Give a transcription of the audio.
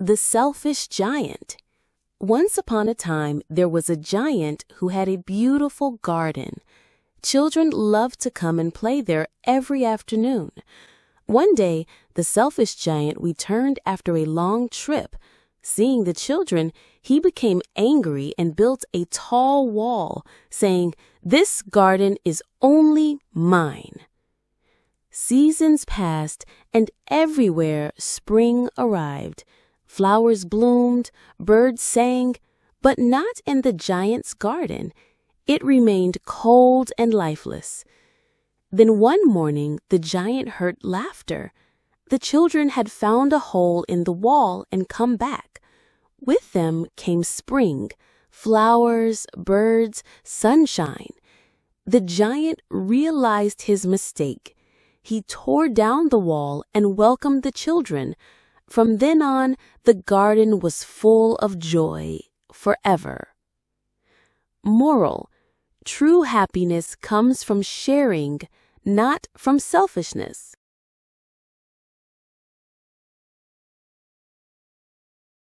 The Selfish Giant. Once upon a time, there was a giant who had a beautiful garden. Children loved to come and play there every afternoon. One day, the selfish giant returned after a long trip. Seeing the children, he became angry and built a tall wall, saying, "This garden is only mine." Seasons passed, and everywhere spring arrived. Flowers bloomed, birds sang, but not in the giant's garden. It remained cold and lifeless. Then one morning the giant heard laughter. The children had found a hole in the wall and come back. With them came spring, flowers, birds, sunshine. The giant realized his mistake. He tore down the wall and welcomed the children. From then on, the garden was full of joy forever. Moral: true happiness comes from sharing, not from selfishness.